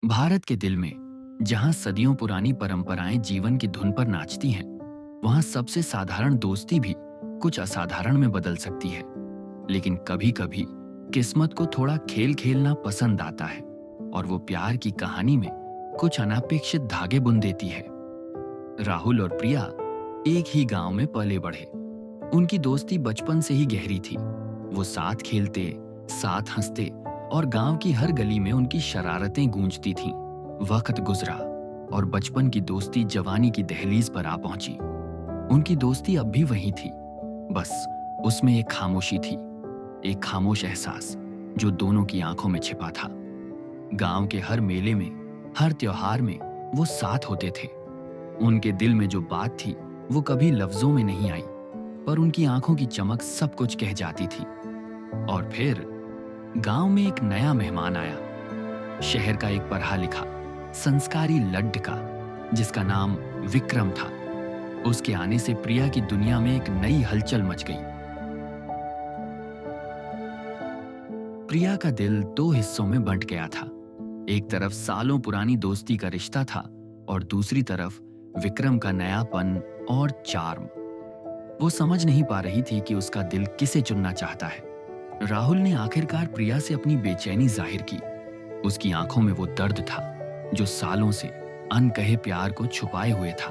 भारत के दिल में जहां सदियों पुरानी परंपराएं जीवन की धुन पर नाचती हैं, वहां सबसे साधारण दोस्ती भी कुछ असाधारण में बदल सकती है। लेकिन कभी-कभी किस्मत को थोड़ा खेल खेलना पसंद आता है और वो प्यार की कहानी में कुछ अनापेक्षित धागे बुन देती है। राहुल और प्रिया एक ही गांव में पले बढ़े। उनकी दोस्ती बचपन से ही गहरी थी। वो साथ खेलते, साथ हंसते और गांव की हर गली में उनकी शरारतें गूंजती थीं। वक्त गुजरा और बचपन की दोस्ती जवानी की दहलीज पर आ पहुंची। उनकी दोस्ती अब भी वही थी, बस उसमें एक खामोशी थी, एक खामोश एहसास जो दोनों की आंखों में छिपा था। गांव के हर मेले में, हर त्योहार में वो साथ होते थे। उनके दिल में जो बात थी वो कभी लफ्जों में नहीं आई, पर उनकी आंखों की चमक सब कुछ कह जाती थी। और फिर गांव में एक नया मेहमान आया, शहर का एक पढ़ा लिखा संस्कारी लड्ढका जिसका नाम विक्रम था। उसके आने से प्रिया की दुनिया में एक नई हलचल मच गई। प्रिया का दिल दो हिस्सों में बंट गया था। एक तरफ सालों पुरानी दोस्ती का रिश्ता था और दूसरी तरफ विक्रम का नयापन और चार्म। वो समझ नहीं पा रही थी कि उसका दिल किसे चुनना चाहता है। राहुल ने आखिरकार प्रिया से अपनी बेचैनी जाहिर की। उसकी आंखों में वो दर्द था जो सालों से अनकहे प्यार को छुपाए हुए था।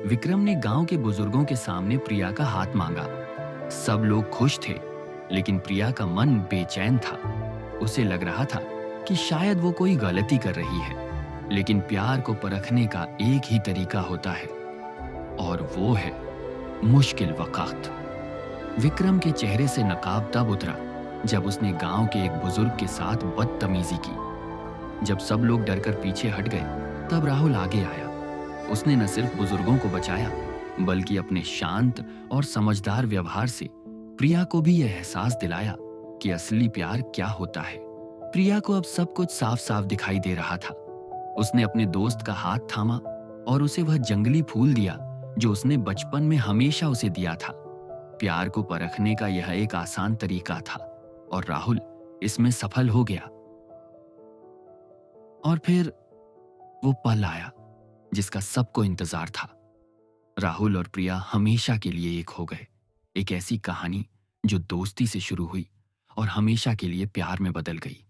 विक्रम ने गांव के बुजुर्गों के सामने प्रिया का हाथ मांगा। सब लोग खुश थे, लेकिन प्रिया का मन बेचैन था। उसे लग रहा था कि शायद वो कोई गलती कर रही है, लेकिन प्यार को परखने का एक ही तरीका होता है, और वो है मुश्किल वक्त। विक्रम के चेहरे से नकाब तब उतरा जब उसने गांव के एक बुजुर्ग के साथ बदतमीजी की। जब सब लोग डरकर पीछे हट गए, तब राहुल आगे आया। उसने न सिर्फ बुजुर्गों को बचाया, बल्कि अपने शांत और समझदार व्यवहार से प्रिया को भी यह एहसास दिलाया कि असली प्यार क्या होता है। प्रिया को अब सब कुछ साफ साफ दिखाई दे रहा था। उसने अपने दोस्त का हाथ थामा और उसे वह जंगली फूल दिया जो उसने बचपन में हमेशा उसे दिया था। प्यार को परखने का यह एक आसान तरीका था और राहुल इसमें सफल हो गया। और फिर वो पल आया जिसका सबको इंतजार था। राहुल और प्रिया हमेशा के लिए एक हो गए। एक ऐसी कहानी जो दोस्ती से शुरू हुई और हमेशा के लिए प्यार में बदल गई।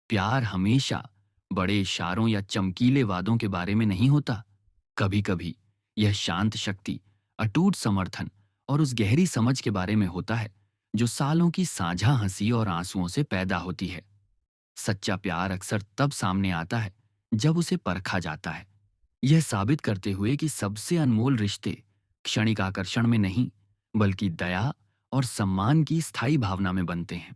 प्यार हमेशा बड़े इशारों या चमकीले वादों के बारे में नहीं होता। कभी कभी यह शांत शक्ति, अटूट समर्थन और उस गहरी समझ के बारे में होता है जो सालों की साझा हंसी और आंसुओं से पैदा होती है। सच्चा प्यार अक्सर तब सामने आता है जब उसे परखा जाता है, यह साबित करते हुए कि सबसे अनमोल रिश्ते क्षणिक आकर्षण में नहीं, बल्कि दया और सम्मान की स्थायी भावना में बनते हैं।